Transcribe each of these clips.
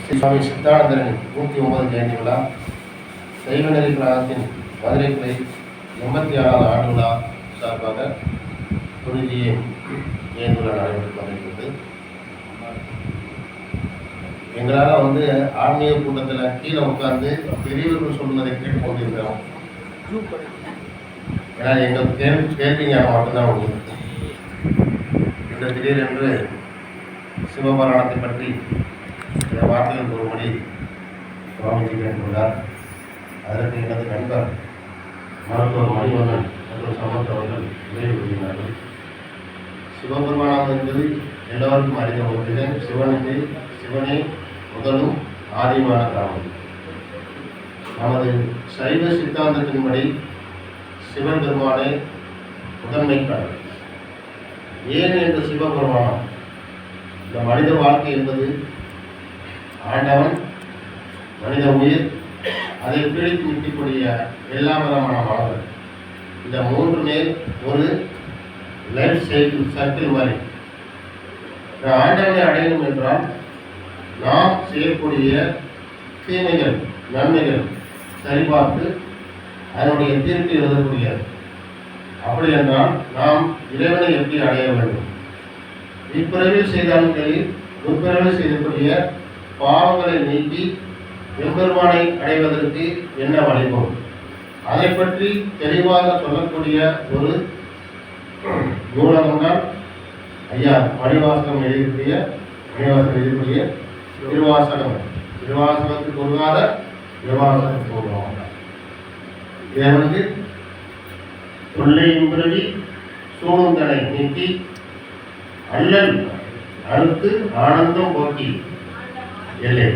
சுவாமி சித்தானந்தரின் 109 ஜெயந்தி விழா சைவநெறி கழகத்தின் மதுரை கிளை 86வது ஆண்டு விழா சார்பாக குருஜியை ஜெயந்தி விழா நடைபெற்று கொண்டிருக்கிறது. எங்களால் ஆன்மீக கூட்டத்தில் கீழே உட்கார்ந்து பெரியவர்கள் சொல்வதை கேட்டு கொண்டிருக்கிறோம். ஏன்னா எங்கள் கேள்வி ஞானம் மட்டும்தான் உண்டு. இந்த திடீரென்று சிவபுராணத்தை பற்றி சில வார்த்தைகள் கூறும்படி சுவாமிஜி கேட்டுள்ளார். அதற்கு எனது நண்பர் மருத்துவர் மணிவண்ணன் மற்றும் சமத் அவர்கள் உதவி புரிகிறார்கள். சிவபெருமானம் என்பது எல்லோருக்கும் அறிந்த ஒன்று. சிவனே முதலும் ஆதிமான காரணம். நமது சைவ சித்தாந்தத்தின்படி சிவன் பெருமானே முதன்மை காரணம். ஏன் என்று சிவபெருமானம் இந்த மனித வாழ்க்கை என்பது ஆண்டவன், மனித உயிர், அதை பிடித்து நிற்கக்கூடிய எல்லா விதமான மனங்கள், இந்த மூன்றுமே ஒரு லைஃப் சர்க்கிள் மாதிரி. ஆண்டவனை அடையணும் என்றால் நாம் செய்யக்கூடிய தீமைகள் நன்மைகள் சரிபார்த்து அதனுடைய தீர்ப்பு எழுதக்கூடியது. அப்படி என்றால் நாம் இறைவனை எப்படி அடைய வேண்டும்? இப்பிறவில் செய்தாலும் சரி, முற்பிறவில் செய்யக்கூடிய பாவங்களை நீக்கி எம்பெருமானை அடைவதற்கு என்ன வழிபோம், அதை பற்றி தெளிவாக சொல்லக்கூடிய ஒரு நூலகம்தான் ஐயா மணிவாசகம் எழுதக்கூடிய திருவாசகம். திருவாசகத்துக்கு பொருளாத திருவாசகம் சொல்லுவாங்க. இதை தொல்லையும் பிறவி சூழ்ந்தனை நீக்கி அல்லல் அறுத்து ஆனந்தம் போக்கி எல்லை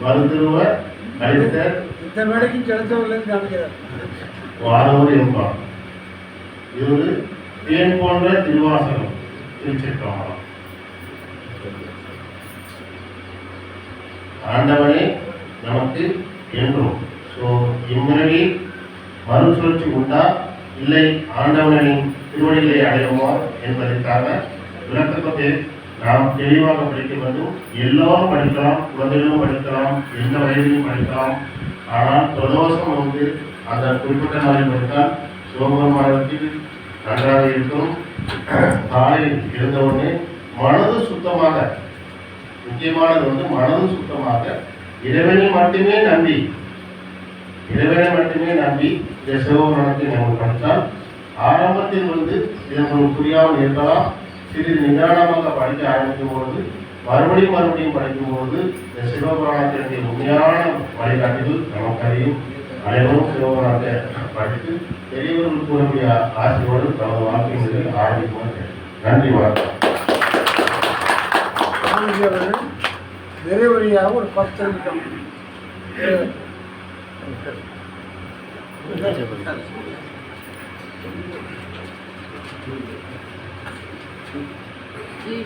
மருத்துவர் கழித்தர் வாரவர் என்பார். இது ஒரு தேன் போன்ற திருவாசகம். திருச்சிற்றம்பலம். ஆண்டவனே நமக்கு என்றும். இம்முறையை மறுசுழற்சி உண்டா இல்லை ஆண்டவனின் திருவடிகளை அடையுமா என்பதற்காக விளக்கப்பட்டு நாம் தெளிவாக படிக்க வேண்டும். எல்லோரும் படிக்கலாம், குழந்தைகளும் படிக்கலாம், எந்த வயதிலும் படிக்கலாம். ஆனால் பிரதோஷம் அந்த குறிப்பிட்ட நாளில் படித்தால் சிவபெருமானத்தில் நன்றாக இருக்கும். காலையில் எழுந்தவுடனே மனது சுத்தமாக, முக்கியமானது மனது சுத்தமாக இறைவனை மட்டுமே நம்பி இந்த சிவபுராணத்தை நம்ம படித்தால் ஆரம்பத்தில் இது உங்களுக்கு புரியாமல் இருக்கலாம். சிறிது நிதானமாக படிக்க ஆரம்பிக்கும் பொழுது மறுபடியும் படிக்கும்போது இந்த சிவபுராணத்தினுடைய உண்மையான வழிகாட்டுகள் நமக்கு அறியும். அனைவரும் சிவபுராணத்தை படித்து பெரியவர்கள் கூறக்கூடிய ஆசையோடு தமது வாழ்க்கையை ஆரம்பிக்குமாறு நன்றி. வணக்கம். நிறைவரியாக ஒரு 10 நிமிடம் जी